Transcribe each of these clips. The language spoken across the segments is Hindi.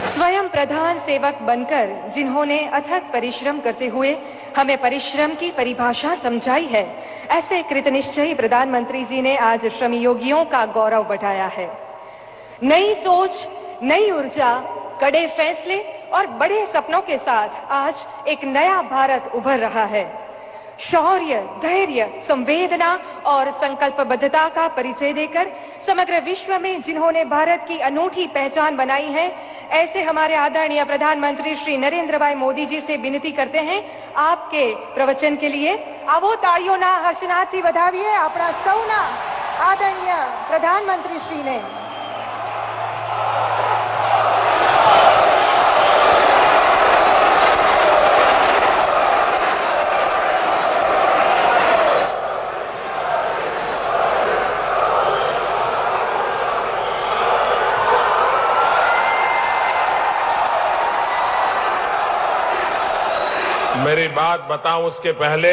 स्वयं प्रधान सेवक बनकर जिन्होंने अथक परिश्रम करते हुए हमें परिश्रम की परिभाषा समझाई है, ऐसे कृतनिश्चयी प्रधानमंत्री जी ने आज श्रमयोगियों का गौरव बढ़ाया है। नई सोच, नई ऊर्जा, कड़े फैसले और बड़े सपनों के साथ आज एक नया भारत उभर रहा है। शौर्य, धैर्य, संवेदना और संकल्पबद्धता का परिचय देकर समग्र विश्व में जिन्होंने भारत की अनूठी पहचान बनाई है, ऐसे हमारे आदरणीय प्रधानमंत्री श्री नरेंद्र भाई मोदी जी से विनती करते हैं आपके प्रवचन के लिए आवो ताळीओना हर्षनाथी વધાવીએ આપણા સૌના આદરણીય પ્રધાનમંત્રી શ્રીને। मेरी बात बताऊं उसके पहले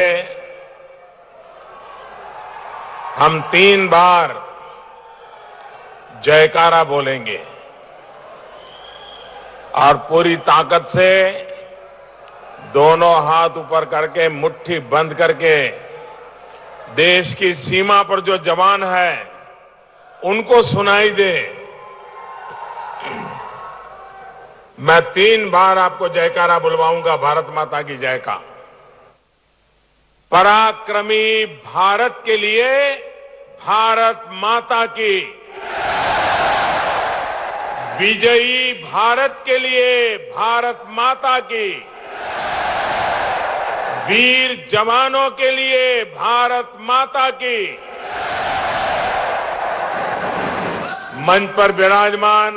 हम 3 बार जयकारा बोलेंगे और पूरी ताकत से दोनों हाथ ऊपर करके मुट्ठी बंद करके देश की सीमा पर जो जवान है उनको सुनाई दे। मैं 3 बार आपको जयकारा बुलवाऊंगा, भारत माता की जय का। पराक्रमी भारत के लिए भारत माता की, विजयी भारत के लिए भारत माता की, वीर जवानों के लिए भारत माता की। मंच पर विराजमान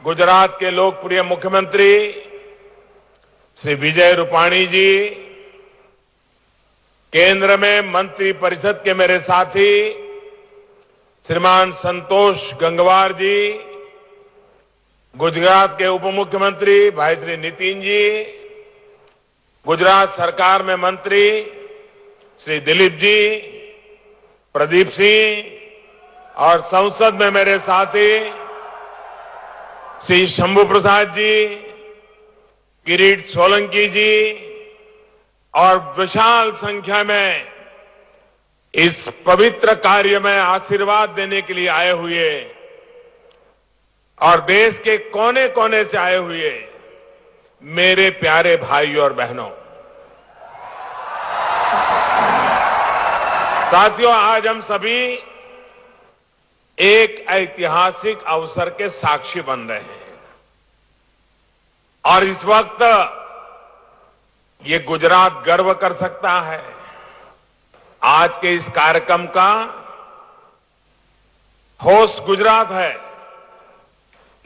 गुजरात के लोकप्रिय मुख्यमंत्री श्री विजय रूपाणी जी, केंद्र में मंत्री परिषद के मेरे साथी श्रीमान संतोष गंगवार जी, गुजरात के उप मुख्यमंत्री भाई श्री नितिन जी, गुजरात सरकार में मंत्री श्री दिलीप जी, प्रदीप सिंह और संसद में मेरे साथी श्री शंभू प्रसाद जी, किरीट सोलंकी जी और विशाल संख्या में इस पवित्र कार्य में आशीर्वाद देने के लिए आए हुए और देश के कोने कोने से आए हुए मेरे प्यारे भाइयों और बहनों, साथियों, आज हम सभी एक ऐतिहासिक अवसर के साक्षी बन रहे हैं और इस वक्त ये गुजरात गर्व कर सकता है। आज के इस कार्यक्रम का होस्ट गुजरात है,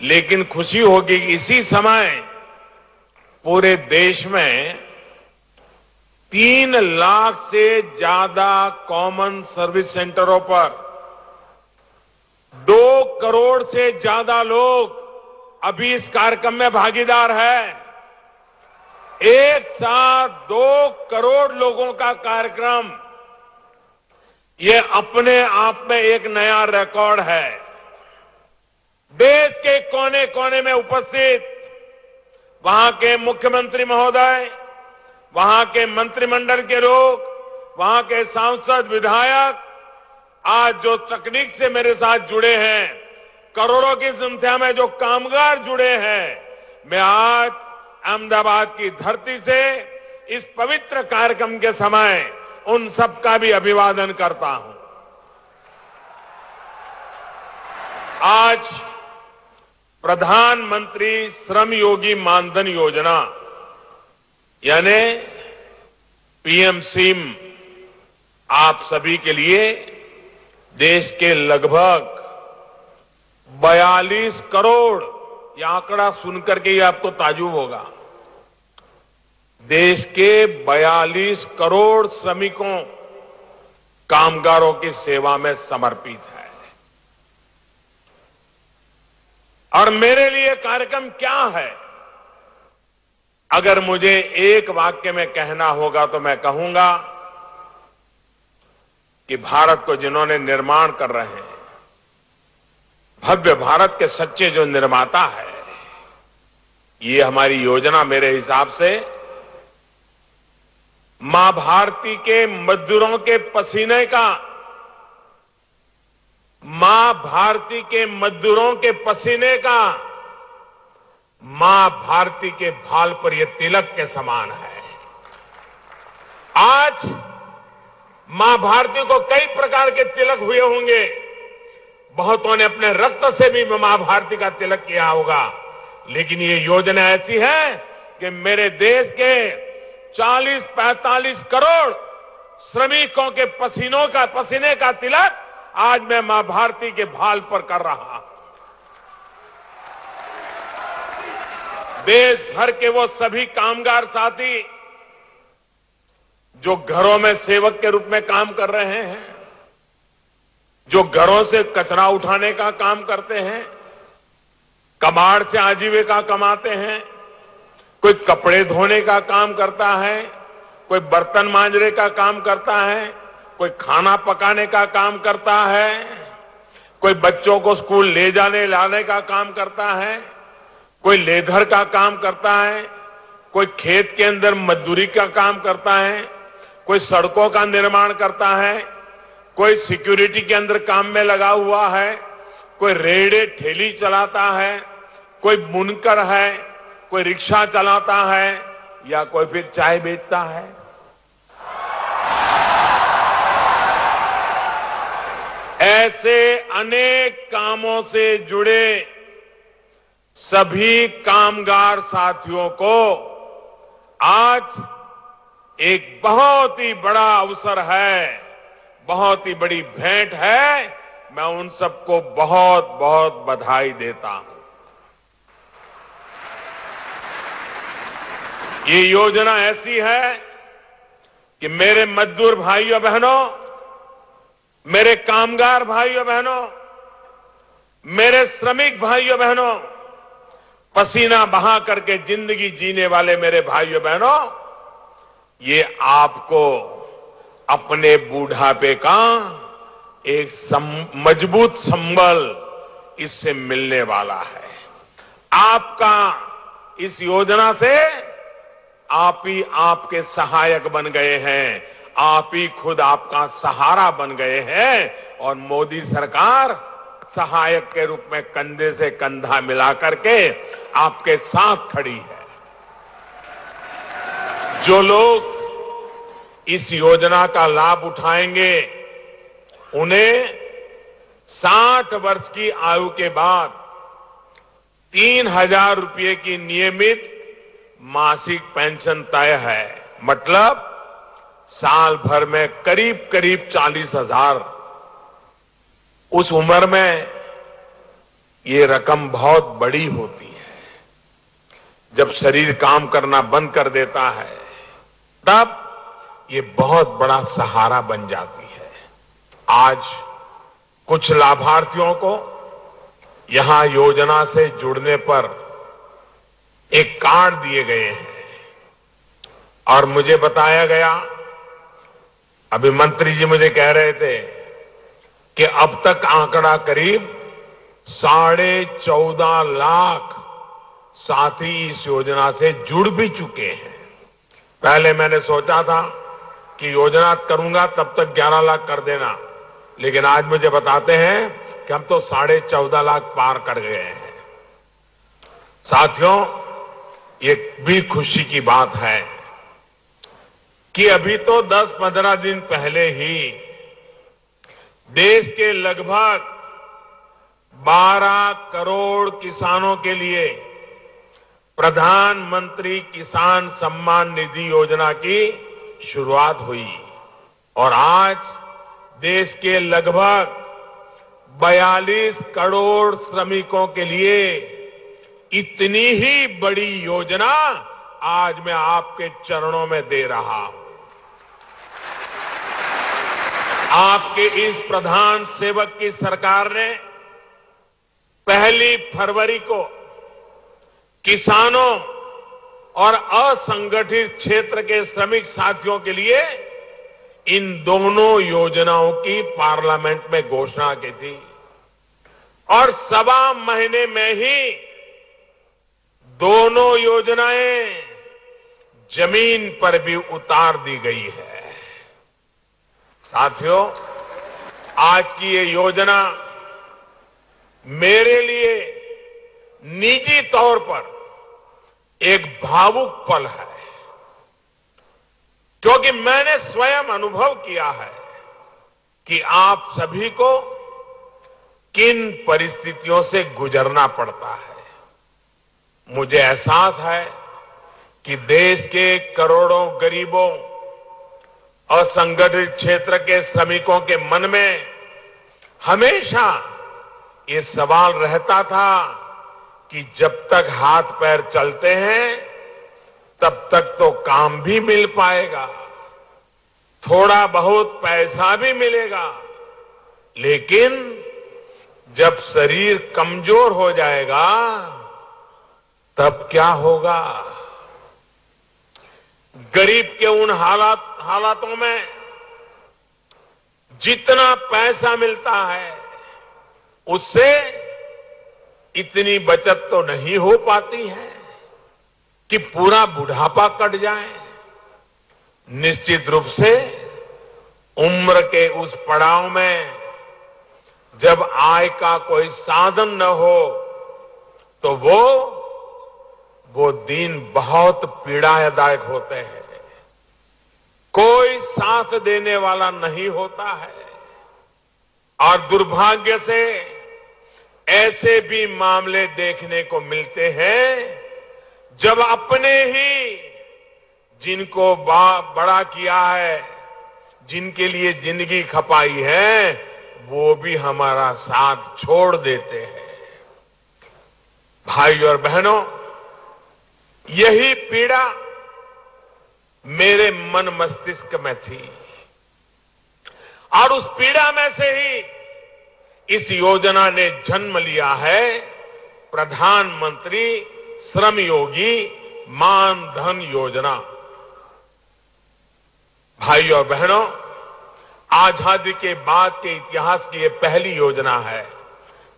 लेकिन खुशी होगी कि इसी समय पूरे देश में 3 लाख से ज्यादा कॉमन सर्विस सेंटरों पर 2 करोड़ से ज्यादा लोग अभी इस कार्यक्रम में भागीदार है। एक साथ 2 करोड़ लोगों का कार्यक्रम, ये अपने आप में एक नया रिकॉर्ड है। देश के कोने कोने में उपस्थित वहां के मुख्यमंत्री महोदय, वहां के मंत्रिमंडल के लोग, वहां के सांसद, विधायक आज जो तकनीक से मेरे साथ जुड़े हैं, करोड़ों की संख्या में जो कामगार जुड़े हैं, मैं आज अहमदाबाद की धरती से इस पवित्र कार्यक्रम के समय उन सबका भी अभिवादन करता हूं। आज प्रधानमंत्री श्रम योगी मानधन योजना यानी पीएम सीएम आप सभी के लिए देश के लगभग 42 करोड़, यह आंकड़ा सुनकर के ही आपको ताज्जुब होगा, देश के 42 करोड़ श्रमिकों, कामगारों की सेवा में समर्पित है। और मेरे लिए कार्यक्रम क्या है? अगर मुझे एक वाक्य में कहना होगा तो मैं कहूंगा कि भारत को जिन्होंने निर्माण कर रहे हैं, भव्य भारत के सच्चे जो निर्माता है, ये हमारी योजना मेरे हिसाब से मां भारती के मजदूरों के पसीने का, मां भारती के मजदूरों के पसीने का, मां भारती के भाल पर यह तिलक के समान है। आज मां भारती को कई प्रकार के तिलक हुए होंगे, बहुतों ने अपने रक्त से भी मां भारती का तिलक किया होगा, लेकिन ये योजना ऐसी है कि मेरे देश के 40-45 करोड़ श्रमिकों के पसीने का तिलक आज मैं मां भारती के भाल पर कर रहा हूं। देश भर के वो सभी कामगार साथी जो घरों में सेवक के रूप में काम कर रहे हैं, जो घरों से कचरा उठाने का काम करते हैं, कबाड़ से आजीविका कमाते हैं, कोई कपड़े धोने का काम करता है, कोई बर्तन मांजने का काम करता है, कोई खाना पकाने का काम करता है, कोई बच्चों को स्कूल ले जाने लाने का काम करता है, कोई लेबर का काम करता है, कोई खेत के अंदर मजदूरी का काम करता है, कोई सड़कों का निर्माण करता है, कोई सिक्योरिटी के अंदर काम में लगा हुआ है, कोई रेहड़ी ठेली चलाता है, कोई बुनकर है, कोई रिक्शा चलाता है, या कोई फिर चाय बेचता है। ऐसे अनेक कामों से जुड़े सभी कामगार साथियों को आज एक बहुत ही बड़ा अवसर है, बहुत ही बड़ी भेंट है। मैं उन सबको बहुत बहुत बधाई देता हूं। ये योजना ऐसी है कि मेरे मजदूर भाइयों बहनों, मेरे कामगार भाइयों बहनों, मेरे श्रमिक भाइयों बहनों, पसीना बहा करके जिंदगी जीने वाले मेरे भाइयों बहनों, ये आपको अपने बुढ़ापे का एक मजबूत संबल इससे मिलने वाला है। आपका इस योजना से आप ही आपके सहायक बन गए हैं, आप ही खुद आपका सहारा बन गए हैं, और मोदी सरकार सहायक के रूप में कंधे से कंधा मिला करके आपके साथ खड़ी है। जो लोग इस योजना का लाभ उठाएंगे उन्हें 60 वर्ष की आयु के बाद 3,000 रुपये की नियमित मासिक पेंशन तय है। मतलब साल भर में करीब करीब 40,000। उस उम्र में ये रकम बहुत बड़ी होती है। जब शरीर काम करना बंद कर देता है तब ये बहुत बड़ा सहारा बन जाती है। आज कुछ लाभार्थियों को यहां योजना से जुड़ने पर एक कार्ड दिए गए हैं और मुझे बताया गया, अभी मंत्री जी मुझे कह रहे थे कि अब तक आंकड़ा करीब 14.5 लाख साथी इस योजना से जुड़ भी चुके हैं। पहले मैंने सोचा था कि योजना करूंगा तब तक 11 लाख कर देना, लेकिन आज मुझे बताते हैं कि हम तो 14.5 लाख पार कर गए हैं। साथियों, ये भी खुशी की बात है कि अभी तो 10-15 दिन पहले ही देश के लगभग 12 करोड़ किसानों के लिए प्रधानमंत्री किसान सम्मान निधि योजना की शुरुआत हुई और आज देश के लगभग 42 करोड़ श्रमिकों के लिए इतनी ही बड़ी योजना आज मैं आपके चरणों में दे रहा हूं। आपके इस प्रधान सेवक की सरकार ने 1 फरवरी को किसानों और असंगठित क्षेत्र के श्रमिक साथियों के लिए इन दोनों योजनाओं की पार्लियामेंट में घोषणा की थी और 1.25 महीने में ही दोनों योजनाएं जमीन पर भी उतार दी गई है। साथियों, आज की ये योजना मेरे लिए निजी तौर पर एक भावुक पल है, क्योंकि मैंने स्वयं अनुभव किया है कि आप सभी को किन परिस्थितियों से गुजरना पड़ता है। मुझे एहसास है कि देश के करोड़ों गरीबों, असंगठित क्षेत्र के श्रमिकों के मन में हमेशा ये सवाल रहता था कि जब तक हाथ पैर चलते हैं तब तक तो काम भी मिल पाएगा, थोड़ा बहुत पैसा भी मिलेगा, लेकिन जब शरीर कमजोर हो जाएगा तब क्या होगा। गरीब के उन हालातों में जितना पैसा मिलता है उससे इतनी बचत तो नहीं हो पाती है कि पूरा बुढ़ापा कट जाए। निश्चित रूप से उम्र के उस पड़ाव में जब आय का कोई साधन न हो तो वो दिन बहुत पीड़ादायक होते हैं। कोई साथ देने वाला नहीं होता है और दुर्भाग्य से ऐसे भी मामले देखने को मिलते हैं जब अपने ही जिनको बड़ा किया है, जिनके लिए जिंदगी खपाई है, वो भी हमारा साथ छोड़ देते हैं। भाई और बहनों, यही पीड़ा मेरे मन मस्तिष्क में थी और उस पीड़ा में से ही इस योजना ने जन्म लिया है प्रधानमंत्री श्रम योगी मान धन योजना। भाई और बहनों, आजादी के बाद के इतिहास की यह पहली योजना है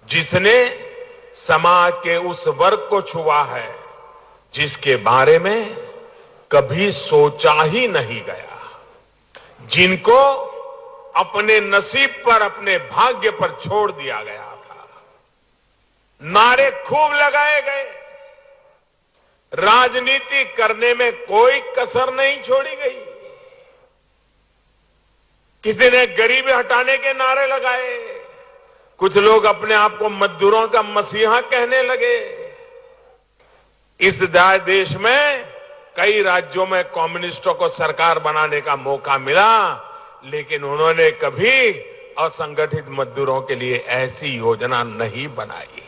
जिसने समाज के उस वर्ग को छुआ है जिसके बारे में कभी सोचा ही नहीं गया, जिनको अपने नसीब पर, अपने भाग्य पर छोड़ दिया गया था। नारे खूब लगाए गए, राजनीति करने में कोई कसर नहीं छोड़ी गई। किसी ने गरीबी हटाने के नारे लगाए, कुछ लोग अपने आप को मजदूरों का मसीहा कहने लगे। इस देश में कई राज्यों में कम्युनिस्टों को सरकार बनाने का मौका मिला, लेकिन उन्होंने कभी असंगठित मजदूरों के लिए ऐसी योजना नहीं बनाई।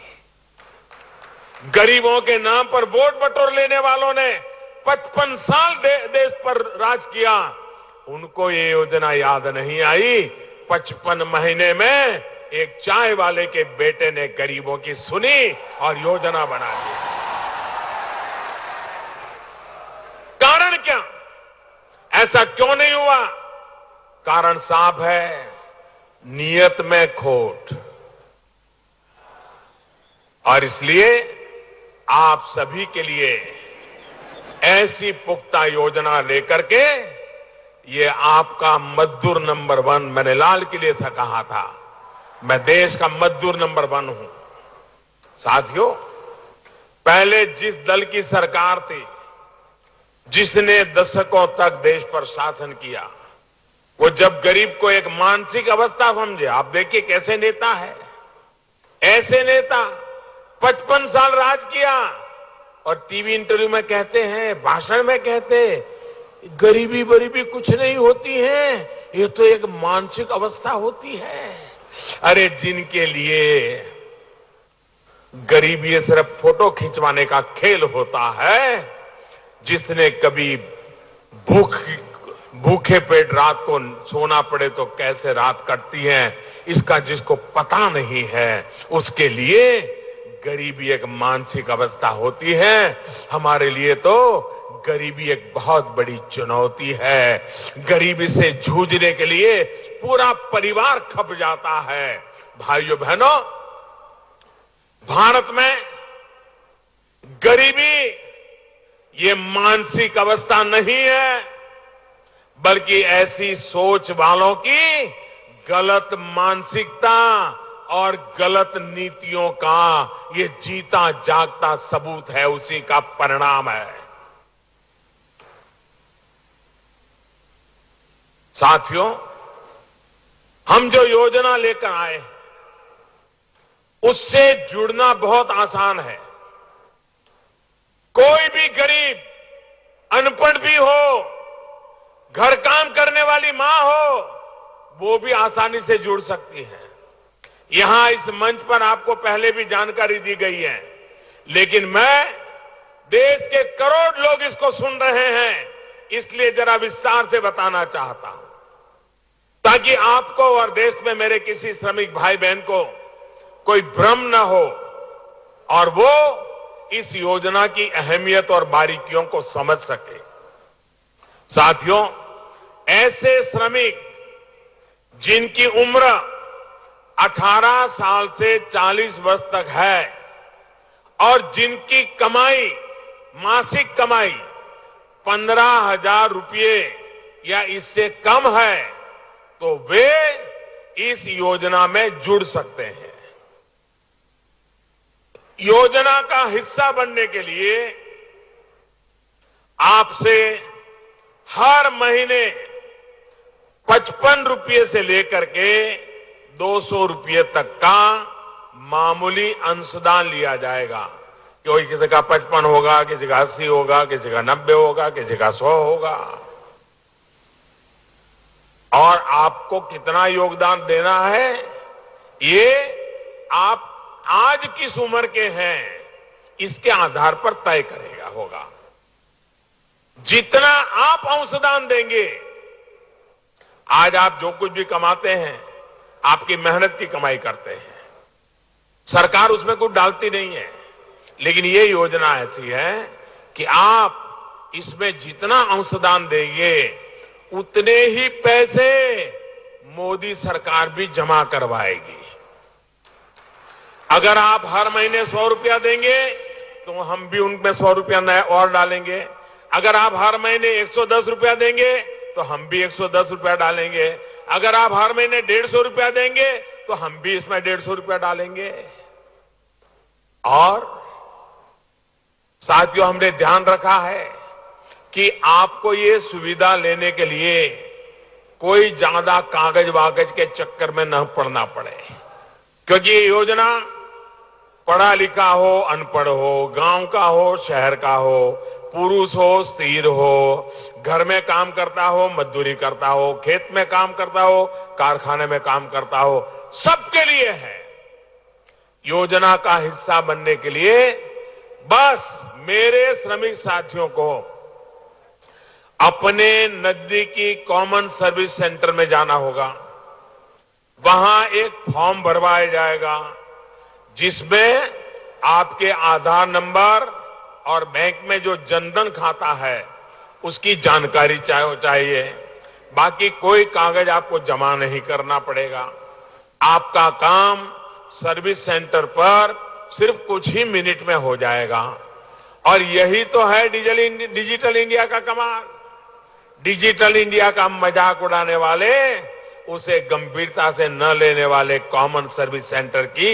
गरीबों के नाम पर वोट बटोर लेने वालों ने 55 साल देश पर राज किया, उनको ये योजना याद नहीं आई। 55 महीने में एक चाय वाले के बेटे ने गरीबों की सुनी और योजना बना दी। कारण क्या? ऐसा क्यों नहीं हुआ? कारण साफ है, नियत में खोट। और इसलिए आप सभी के लिए ऐसी पुख्ता योजना लेकर के ये आपका मजदूर नंबर 1, मैंने लाल किले से कहा था, मैं देश का मजदूर नंबर 1 हूं। साथियों, पहले जिस दल की सरकार थी जिसने दशकों तक देश पर शासन किया, वो जब गरीब को एक मानसिक अवस्था समझे, आप देखिए कैसे नेता है, ऐसे नेता 55 साल राज किया और टीवी इंटरव्यू में कहते हैं, भाषण में कहते, गरीबी बरीबी कुछ नहीं होती है, ये तो एक मानसिक अवस्था होती है। अरे जिनके लिए गरीबी सिर्फ फोटो खिंचवाने का खेल होता है, जिसने कभी भूखे पेट रात को सोना पड़े तो कैसे रात कटती है, इसका जिसको पता नहीं है, उसके लिए गरीबी एक मानसिक अवस्था होती है। हमारे लिए तो गरीबी एक बहुत बड़ी चुनौती है। गरीबी से जूझने के लिए पूरा परिवार खप जाता है। भाइयों बहनों, भारत में गरीबी ये मानसिक अवस्था नहीं है, बल्कि ऐसी सोच वालों की गलत मानसिकता और गलत नीतियों का ये जीता जागता सबूत है, उसी का परिणाम है। साथियों, हम जो योजना लेकर आए उससे जुड़ना बहुत आसान है। कोई भी गरीब, अनपढ़ भी हो, घर काम करने वाली मां हो, वो भी आसानी से जुड़ सकती है। यहां इस मंच पर आपको पहले भी जानकारी दी गई है, लेकिन मैं देश के करोड़ लोग इसको सुन रहे हैं, इसलिए जरा विस्तार से बताना चाहता हूं, ताकि आपको और देश में मेरे किसी श्रमिक भाई बहन को कोई भ्रम न हो और वो इस योजना की अहमियत और बारीकियों को समझ सके। साथियों, ऐसे श्रमिक जिनकी उम्र 18 साल से 40 वर्ष तक है और जिनकी कमाई, मासिक कमाई 15,000 रुपये या इससे कम है, तो वे इस योजना में जुड़ सकते हैं। योजना का हिस्सा बनने के लिए आपसे हर महीने 55 रुपये से लेकर के 200 रुपये तक का मामूली अंशदान लिया जाएगा। कोई किसी का 55 होगा, किसी का 80 होगा, किसी का 90 होगा, किसी का 100 होगा। और आपको कितना योगदान देना है, ये आप आज किस उम्र के हैं इसके आधार पर तय करेगा होगा। जितना आप अंशदान देंगे, आज आप जो कुछ भी कमाते हैं आपकी मेहनत की कमाई करते हैं, सरकार उसमें कुछ डालती नहीं है, लेकिन ये योजना ऐसी है कि आप इसमें जितना अंशदान देंगे उतने ही पैसे मोदी सरकार भी जमा करवाएगी। अगर आप हर महीने 100 रुपया देंगे तो हम भी उनमें 100 रुपया नया और डालेंगे। अगर आप हर महीने 110 रुपया देंगे तो हम भी 110 रुपया डालेंगे। अगर आप हर महीने 150 रुपया देंगे तो हम भी इसमें 150 रुपया डालेंगे। और साथियों, हमने ध्यान रखा है कि आपको ये सुविधा लेने के लिए कोई ज्यादा कागज वागज के चक्कर में न पड़ना पड़े, क्योंकि ये योजना पढ़ा लिखा हो, अनपढ़ हो, गांव का हो, शहर का हो, पुरुष हो, स्त्री हो, घर में काम करता हो, मजदूरी करता हो, खेत में काम करता हो, कारखाने में काम करता हो, सबके लिए है। योजना का हिस्सा बनने के लिए बस मेरे श्रमिक साथियों को अपने नजदीकी कॉमन सर्विस सेंटर में जाना होगा। वहां एक फॉर्म भरवाया जाएगा जिसमें आपके आधार नंबर और बैंक में जो जनधन खाता है उसकी जानकारी चाहिए। बाकी कोई कागज आपको जमा नहीं करना पड़ेगा। आपका काम सर्विस सेंटर पर सिर्फ कुछ ही मिनट में हो जाएगा। और यही तो है डिजिटल इंडिया का कमाल। डिजिटल इंडिया का मजाक उड़ाने वाले, उसे गंभीरता से न लेने वाले कॉमन सर्विस सेंटर की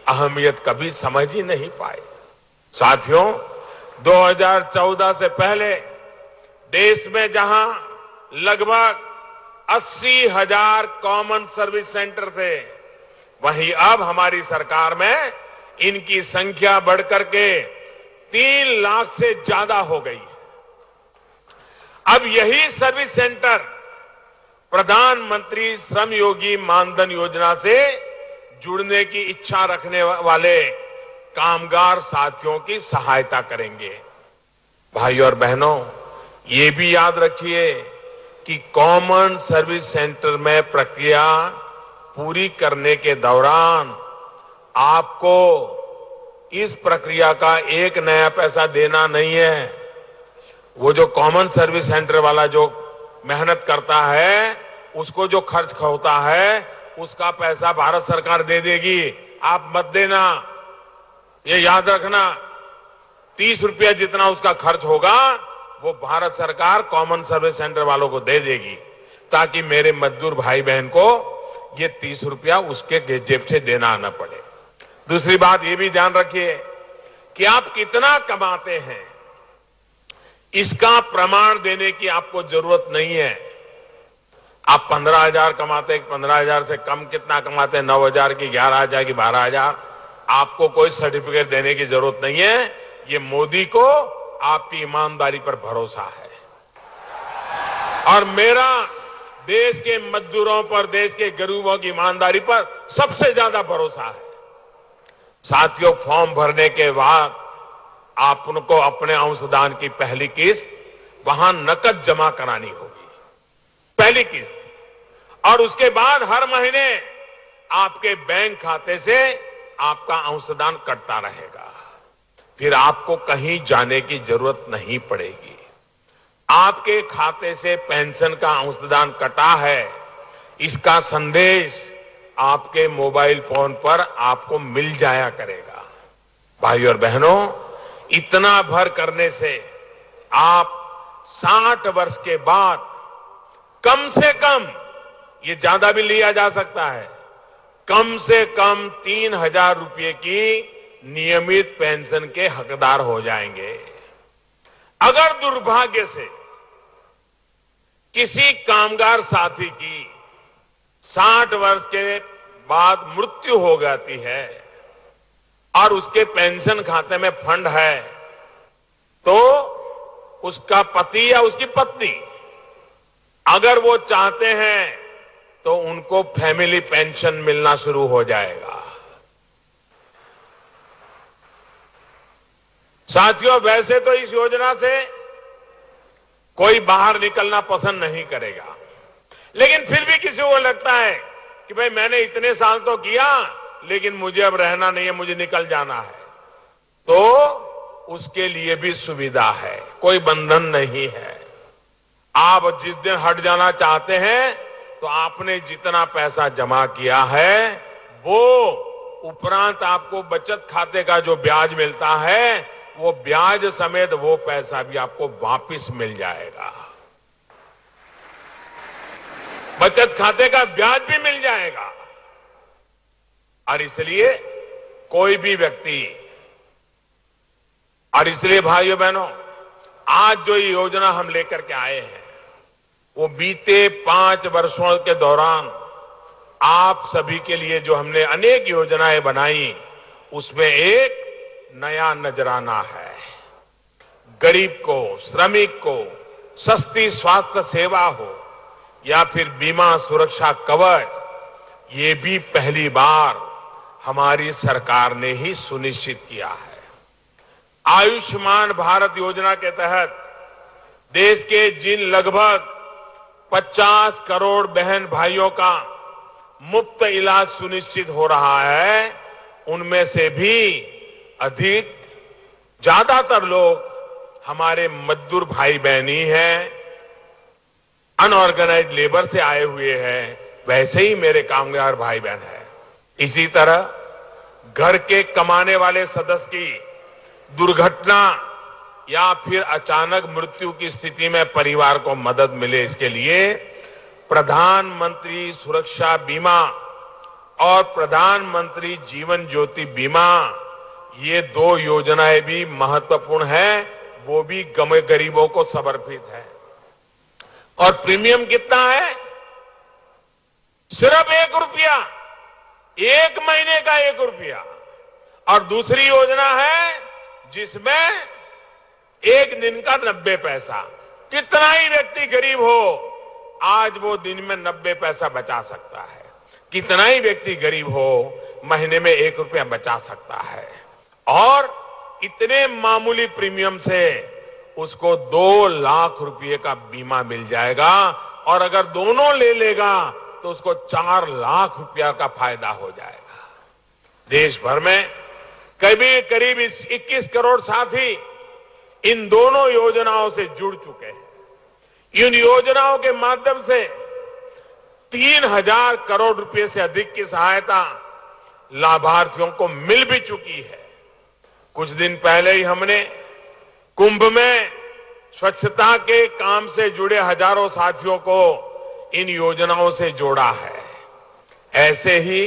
अहमियत कभी समझ ही नहीं पाए। साथियों, 2014 से पहले देश में जहां लगभग 80,000 कॉमन सर्विस सेंटर थे, वहीं अब हमारी सरकार में इनकी संख्या बढ़कर के 3 लाख से ज्यादा हो गई। अब यही सर्विस सेंटर प्रधानमंत्री श्रम योगी मानधन योजना से जुड़ने की इच्छा रखने वाले कामगार साथियों की सहायता करेंगे। भाई और बहनों, ये भी याद रखिए कि कॉमन सर्विस सेंटर में प्रक्रिया पूरी करने के दौरान आपको इस प्रक्रिया का एक नया पैसा देना नहीं है। वो जो कॉमन सर्विस सेंटर वाला जो मेहनत करता है, उसको जो खर्च होता है, उसका पैसा भारत सरकार दे देगी। आप मत देना, ये याद रखना। ₹30 जितना उसका खर्च होगा वो भारत सरकार कॉमन सर्विस सेंटर वालों को दे देगी, ताकि मेरे मजदूर भाई बहन को ये ₹30 उसके जेब से देना न पड़े। दूसरी बात ये भी ध्यान रखिए कि आप कितना कमाते हैं इसका प्रमाण देने की आपको जरूरत नहीं है। आप 15,000 कमाते, 15,000 से कम कितना कमाते हैं, 9,000 की, 11,000 की, 12,000, आपको कोई सर्टिफिकेट देने की जरूरत नहीं है। ये मोदी को आपकी ईमानदारी पर भरोसा है और मेरा देश के मजदूरों पर, देश के गरीबों की ईमानदारी पर सबसे ज्यादा भरोसा है। साथियों, फॉर्म भरने के बाद आपको अपने अंशदान की पहली किस्त वहां नकद जमा करानी होगी, पहली किस्त, और उसके बाद हर महीने आपके बैंक खाते से आपका अंशदान कटता रहेगा। फिर आपको कहीं जाने की जरूरत नहीं पड़ेगी। आपके खाते से पेंशन का अंशदान कटा है, इसका संदेश आपके मोबाइल फोन पर आपको मिल जाया करेगा। भाइयों और बहनों, इतना भर करने से आप 60 वर्ष के बाद कम से कम, ये ज्यादा भी लिया जा सकता है, कम से कम 3,000 रुपए की नियमित पेंशन के हकदार हो जाएंगे। अगर दुर्भाग्य से किसी कामगार साथी की 60 वर्ष के बाद मृत्यु हो जाती है और उसके पेंशन खाते में फंड है, तो उसका पति या उसकी पत्नी अगर वो चाहते हैं तो उनको फैमिली पेंशन मिलना शुरू हो जाएगा। साथियों, वैसे तो इस योजना से कोई बाहर निकलना पसंद नहीं करेगा, लेकिन फिर भी किसी को लगता है कि भाई मैंने इतने साल तो किया, लेकिन मुझे अब रहना नहीं है, मुझे निकल जाना है, तो उसके लिए भी सुविधा है, कोई बंधन नहीं है। आप जिस दिन हट जाना चाहते हैं तो आपने जितना पैसा जमा किया है वो उपरांत आपको बचत खाते का जो ब्याज मिलता है, वो ब्याज समेत वो पैसा भी आपको वापस मिल जाएगा। बचत खाते का ब्याज भी मिल जाएगा। और इसलिए कोई भी व्यक्ति, और इसलिए भाइयों बहनों, आज जो ये योजना हम लेकर के आए हैं वो बीते 5 वर्षों के दौरान आप सभी के लिए जो हमने अनेक योजनाएं बनाई, उसमें एक नया नजराना है। गरीब को, श्रमिक को सस्ती स्वास्थ्य सेवा हो या फिर बीमा सुरक्षा कवच, ये भी पहली बार हमारी सरकार ने ही सुनिश्चित किया है। आयुष्मान भारत योजना के तहत देश के जिन लगभग 50 करोड़ बहन भाइयों का मुफ्त इलाज सुनिश्चित हो रहा है, उनमें से भी अधिक, ज्यादातर लोग हमारे मजदूर भाई बहन ही हैं, अनऑर्गेनाइज्ड लेबर से आए हुए हैं, वैसे ही मेरे कामगार भाई बहन हैं। इसी तरह घर के कमाने वाले सदस्य की दुर्घटना या फिर अचानक मृत्यु की स्थिति में परिवार को मदद मिले, इसके लिए प्रधानमंत्री सुरक्षा बीमा और प्रधानमंत्री जीवन ज्योति बीमा, ये 2 योजनाएं भी महत्वपूर्ण हैं, वो भी गरीबों को समर्पित है। और प्रीमियम कितना है? सिर्फ ₹1, 1 महीने का ₹1। और दूसरी योजना है जिसमें 1 दिन का 90 पैसा। कितना ही व्यक्ति गरीब हो, आज वो दिन में 90 पैसा बचा सकता है। कितना ही व्यक्ति गरीब हो, महीने में ₹1 बचा सकता है। और इतने मामूली प्रीमियम से उसको 2 लाख रुपए का बीमा मिल जाएगा, और अगर दोनों ले लेगा तो उसको 4 लाख रुपया का फायदा हो जाएगा। देश भर में करीब 21 करोड़ साथी इन दोनों योजनाओं से जुड़ चुके हैं। इन योजनाओं के माध्यम से 3,000 करोड़ रुपए से अधिक की सहायता लाभार्थियों को मिल भी चुकी है। कुछ दिन पहले ही हमने कुंभ में स्वच्छता के काम से जुड़े हजारों साथियों को इन योजनाओं से जोड़ा है। ऐसे ही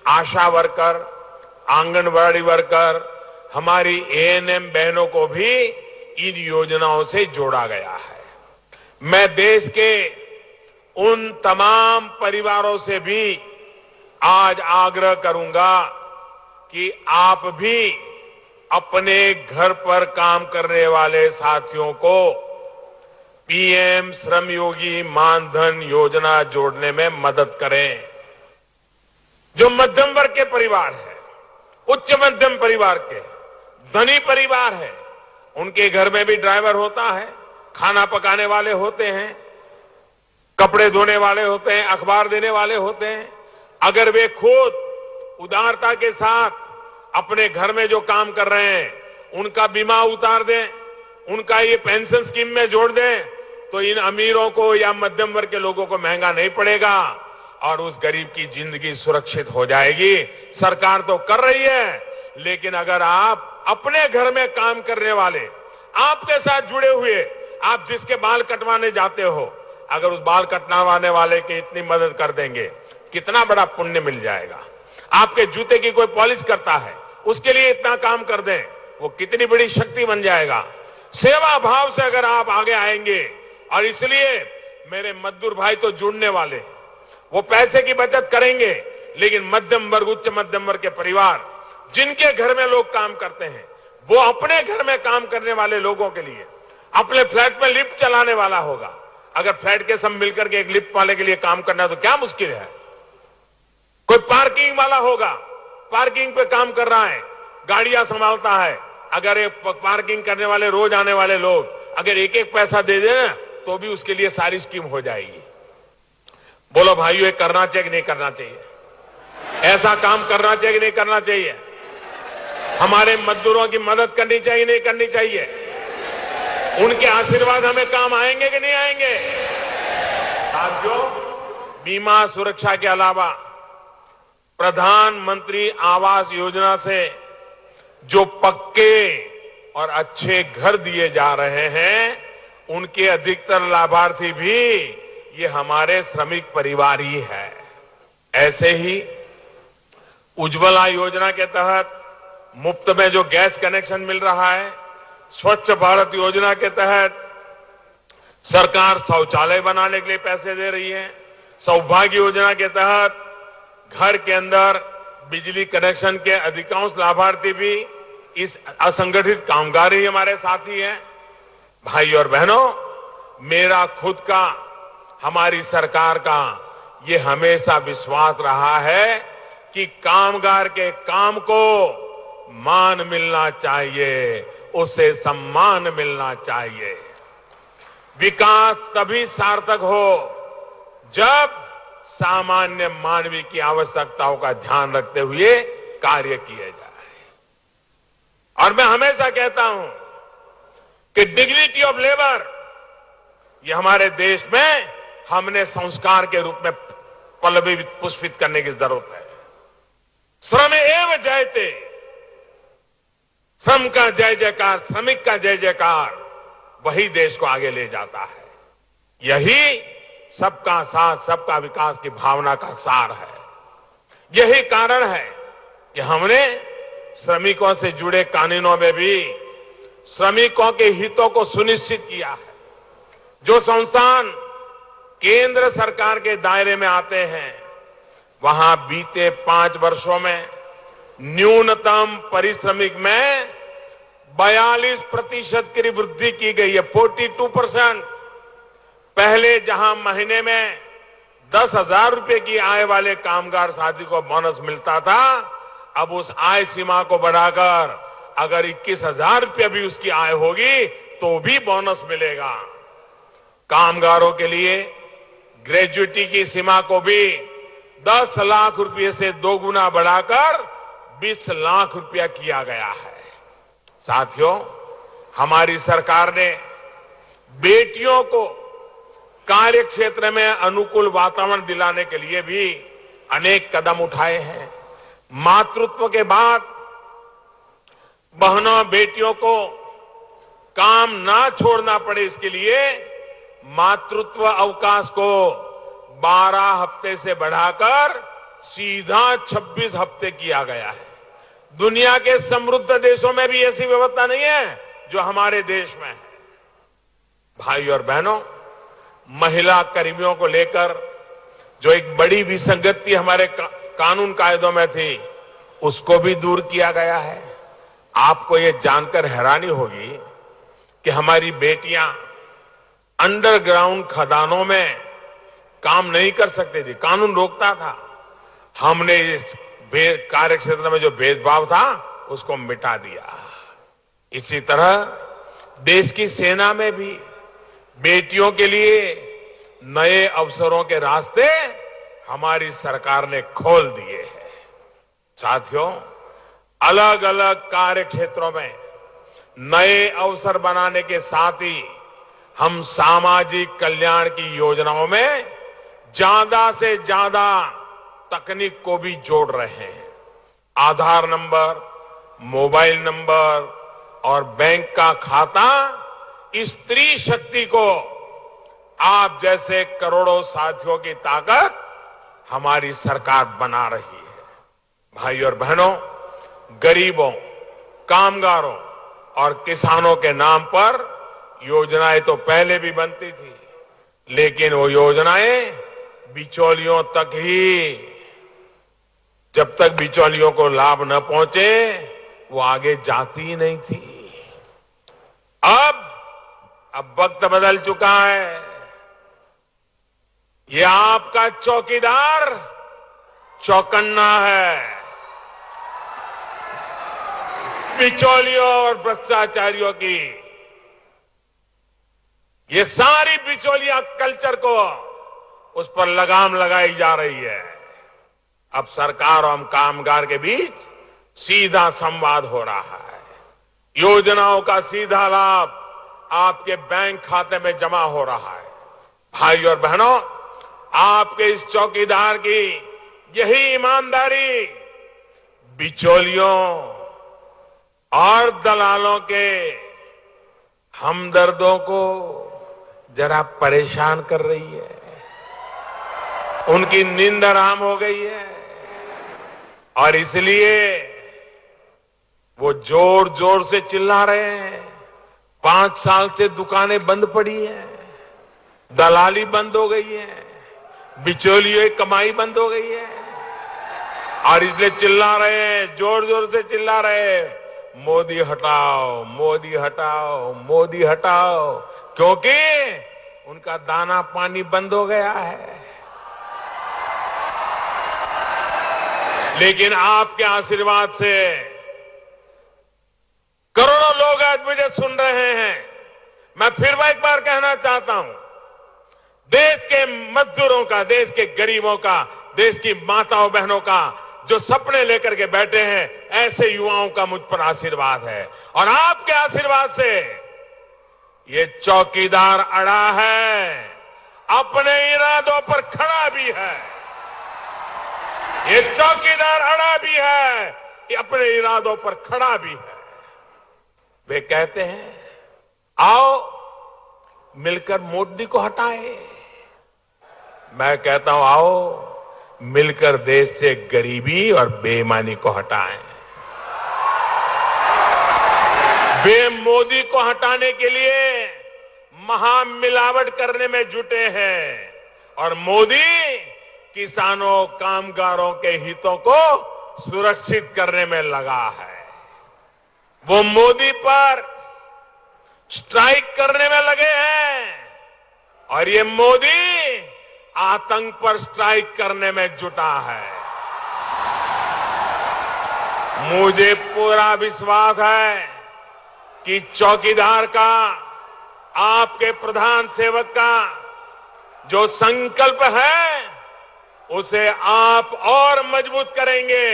आशा वर्कर, आंगनबाड़ी वर्कर, हमारी एएनएम बहनों को भी इन योजनाओं से जोड़ा गया है। मैं देश के उन तमाम परिवारों से भी आज आग्रह करूंगा कि आप भी अपने घर पर काम करने वाले साथियों को पीएम श्रमयोगी मानधन योजना जोड़ने में मदद करें। जो मध्यम वर्ग के परिवार है, उच्च मध्यम परिवार के, धनी परिवार है, उनके घर में भी ड्राइवर होता है, खाना पकाने वाले होते हैं, कपड़े धोने वाले होते हैं, अखबार देने वाले होते हैं। अगर वे खुद उदारता के साथ अपने घर में जो काम कर रहे हैं उनका बीमा उतार दें, उनका ये पेंशन स्कीम में जोड़ दें, तो इन अमीरों को या मध्यम वर्ग के लोगों को महंगा नहीं पड़ेगा और उस गरीब की जिंदगी सुरक्षित हो जाएगी। सरकार तो कर रही है, लेकिन अगर आप अपने घर में काम करने वाले, आपके साथ जुड़े हुए, आप जिसके बाल कटवाने जाते हो, अगर उस बाल कटवाने वाले की इतनी मदद कर देंगे, कितना बड़ा पुण्य मिल जाएगा। आपके जूते की कोई पॉलिश करता है, उसके लिए इतना काम कर दें, वो कितनी बड़ी शक्ति बन जाएगा। सेवा भाव से अगर आप आगे आएंगे, और इसलिए मेरे मजदूर भाई तो जुड़ने वाले, वो पैसे की बचत करेंगे, लेकिन मध्यम वर्ग, उच्च मध्यम वर्ग के परिवार जिनके घर में लोग काम करते हैं, वो अपने घर में काम करने वाले लोगों के लिए अपने फ्लैट में लिफ्ट चलाने वाला होगा। अगर फ्लैट के सब मिलकर के एक लिफ्ट वाले के लिए काम करना है तो क्या मुश्किल है। कोई पार्किंग वाला होगा, पार्किंग पे काम कर रहा है, गाड़ियां संभालता है, अगर ये पार्किंग करने वाले, रोज आने वाले लोग अगर एक एक पैसा दे देना तो भी उसके लिए सारी स्कीम हो जाएगी। बोलो भाइयों, ये करना चाहिए कि नहीं करना चाहिए? ऐसा काम करना चाहिए कि नहीं करना चाहिए? हमारे मजदूरों की मदद करनी चाहिए नहीं करनी चाहिए? उनके आशीर्वाद हमें काम आएंगे कि नहीं आएंगे? साथियों, बीमा सुरक्षा के अलावा प्रधानमंत्री आवास योजना से जो पक्के और अच्छे घर दिए जा रहे हैं, उनके अधिकतर लाभार्थी भी ये हमारे श्रमिक परिवार ही है। ऐसे ही उज्ज्वला योजना के तहत मुफ्त में जो गैस कनेक्शन मिल रहा है, स्वच्छ भारत योजना के तहत सरकार शौचालय बनाने के लिए पैसे दे रही है, सौभाग्य योजना के तहत घर के अंदर बिजली कनेक्शन के अधिकांश लाभार्थी भी इस असंगठित कामगार ही हमारे साथी हैं। भाई और बहनों, मेरा खुद का, हमारी सरकार का ये हमेशा विश्वास रहा है कि कामगार के काम को मान मिलना चाहिए, उसे सम्मान मिलना चाहिए। विकास तभी सार्थक हो जब सामान्य मानवीय की आवश्यकताओं का ध्यान रखते हुए कार्य किए जाए। और मैं हमेशा कहता हूं कि डिग्निटी ऑफ लेबर, ये हमारे देश में हमने संस्कार के रूप में पल्लवी पुष्पित करने की जरूरत है। श्रम एव जयते, श्रम का जय जयकार, श्रमिक का जय जयकार, वही देश को आगे ले जाता है। यही सबका साथ, सबका विकास की भावना का सार है। यही कारण है कि हमने श्रमिकों से जुड़े कानूनों में भी श्रमिकों के हितों को सुनिश्चित किया है। जो संस्थान केंद्र सरकार के दायरे में आते हैं, वहां बीते 5 वर्षों में न्यूनतम पारिश्रमिक में 42% की वृद्धि की गई है, 42%। पहले जहां महीने में 10,000 रुपए की आय वाले कामगार साथी को बोनस मिलता था, अब उस आय सीमा को बढ़ाकर अगर 21,000 रुपये भी उसकी आय होगी तो भी बोनस मिलेगा। कामगारों के लिए ग्रेजुएटी की सीमा को भी 10 लाख रुपए से 2 गुना बढ़ाकर 20 लाख रुपया किया गया है। साथियों, हमारी सरकार ने बेटियों को कार्य क्षेत्र में अनुकूल वातावरण दिलाने के लिए भी अनेक कदम उठाए हैं। मातृत्व के बाद बहनों बेटियों को काम ना छोड़ना पड़े, इसके लिए मातृत्व अवकाश को 12 हफ्ते से बढ़ाकर सीधा 26 हफ्ते किया गया है। दुनिया के समृद्ध देशों में भी ऐसी व्यवस्था नहीं है जो हमारे देश में है। भाई और बहनों, महिला कर्मियों को लेकर जो एक बड़ी विसंगति हमारे कानून कायदों में थी, उसको भी दूर किया गया है। आपको ये जानकर हैरानी होगी कि हमारी बेटियां अंडरग्राउंड खदानों में काम नहीं कर सकती थी, कानून रोकता था। हमने इस कार्य क्षेत्र में जो भेदभाव था उसको मिटा दिया। इसी तरह देश की सेना में भी बेटियों के लिए नए अवसरों के रास्ते हमारी सरकार ने खोल दिए हैं। साथियों, अलग अलग कार्य क्षेत्रों में नए अवसर बनाने के साथ ही हम सामाजिक कल्याण की योजनाओं में ज्यादा से ज्यादा तकनीक को भी जोड़ रहे हैं। आधार नंबर, मोबाइल नंबर और बैंक का खाता, इस स्त्री शक्ति को आप जैसे करोड़ों साथियों की ताकत हमारी सरकार बना रही है। भाई और बहनों, गरीबों, कामगारों और किसानों के नाम पर योजनाएं तो पहले भी बनती थी, लेकिन वो योजनाएं बिचौलियों तक ही, जब तक बिचौलियों को लाभ न पहुंचे वो आगे जाती ही नहीं थी। अब वक्त बदल चुका है। ये आपका चौकीदार चौकन्ना है। बिचौलियों और भ्रष्टाचारियों की ये सारी बिचौलिया कल्चर को उस पर लगाम लगाई जा रही है। अब सरकार और कामगार के बीच सीधा संवाद हो रहा है। योजनाओं का सीधा लाभ आपके बैंक खाते में जमा हो रहा है। भाई और बहनों, आपके इस चौकीदार की यही ईमानदारी बिचौलियों और दलालों के हमदर्दों को जरा परेशान कर रही है। उनकी नींद हराम हो गई है और इसलिए वो जोर जोर से चिल्ला रहे हैं। 5 साल से दुकानें बंद पड़ी हैं, दलाली बंद हो गई है, बिचौलियों की कमाई बंद हो गई है और इसलिए चिल्ला रहे हैं, जोर जोर से चिल्ला रहे हैं, मोदी हटाओ, मोदी हटाओ, मोदी हटाओ, क्योंकि उनका दाना पानी बंद हो गया है। लेकिन आपके आशीर्वाद से करोड़ों लोग आज मुझे सुन रहे हैं। मैं फिर एक बार कहना चाहता हूं, देश के मजदूरों का, देश के गरीबों का, देश की माताओं बहनों का जो सपने लेकर के बैठे हैं, ऐसे युवाओं का मुझ पर आशीर्वाद है। और आपके आशीर्वाद से ये चौकीदार अड़ा है, अपने इरादों पर खड़ा भी है। ये चौकीदार अड़ा भी है, ये अपने इरादों पर खड़ा भी है। वे कहते हैं, आओ मिलकर मोदी को हटाएं। मैं कहता हूं, आओ मिलकर देश से गरीबी और बेईमानी को हटाएं। वे मोदी को हटाने के लिए महामिलावट करने में जुटे हैं और मोदी किसानों, कामगारों के हितों को सुरक्षित करने में लगा है। वो मोदी पर स्ट्राइक करने में लगे हैं और ये मोदी आतंक पर स्ट्राइक करने में जुटा है। मुझे पूरा विश्वास है कि चौकीदार का, आपके प्रधान सेवक का जो संकल्प है, उसे आप और मजबूत करेंगे।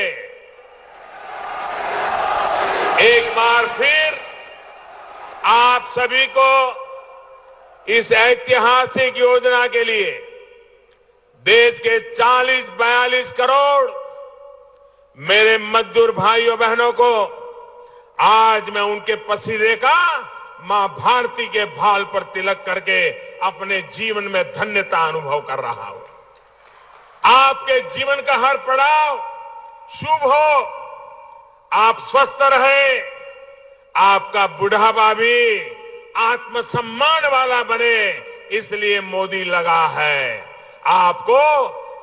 एक बार फिर आप सभी को इस ऐतिहासिक योजना के लिए देश के 40-42 करोड़ मेरे मजदूर भाइयों बहनों को आज मैं उनके पसीने का मां भारती के भाल पर तिलक करके अपने जीवन में धन्यता अनुभव कर रहा हूं। आपके जीवन का हर पड़ाव शुभ हो, आप स्वस्थ रहे, आपका बुढ़ापा भी आत्मसम्मान वाला बने, इसलिए मोदी लगा है। आपको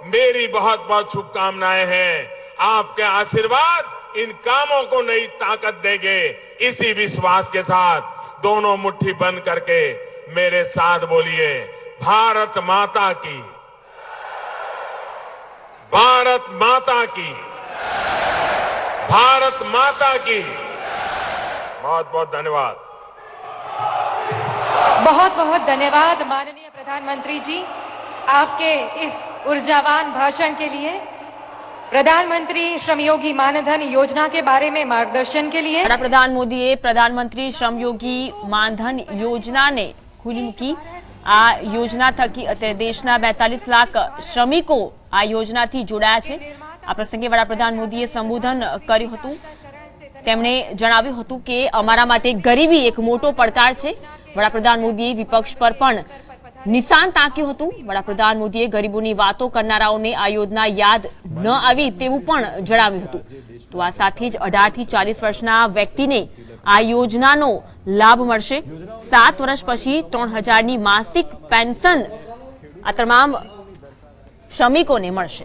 मेरी बहुत बहुत शुभकामनाएं हैं। आपके आशीर्वाद इन कामों को नई ताकत देंगे। इसी विश्वास के साथ दोनों मुट्ठी बंद करके मेरे साथ बोलिए, भारत माता की, भारत माता की, भारत माता की। बहुत बहुत धन्यवाद। बहुत बहुत धन्यवाद माननीय प्रधानमंत्री जी, आपके इस ऊर्जावान भाषण के लिए। प्रधानमंत्री श्रमयोगी मानधन योजना के बारे में मार्गदर्शन के लिए वડાપ્રધાન મોદીએ પ્રધાનમંત્રી શ્રમયોગી માનધન યોજનાને ખુલ્લી મૂકી। આ યોજના થકી અત્યારે દેશના 42 લાખ શ્રમિકો આ યોજનાથી જોડાયા છે। આ પ્રસંગે વડાપ્રધાન મોદીએ સંબોધન કર્યું હતું। તેમણે જણાવ્યું હતું કે અમારા માટે ગરીબી એક મોટો પડકાર છે। વડાપ્રધાન મોદીએ વિપક્ષ પર પણ નિશાન તાક્યું હતું। વડાપ્રધાન મોદીએ ગરીબોની વાતો કરનારાઓને આ યોજના યાદ ન આવી તેવું પણ જણાવ્યું હતું। તો આ સાથે જ 18 થી 40 વર્ષના વ્યક્તિને આ યોજનાનો લાભ મળશે। 7 વર્ષ પછી 3000ની માસિક પેન્શન આ તમામ શ્રમિકોને મળશે।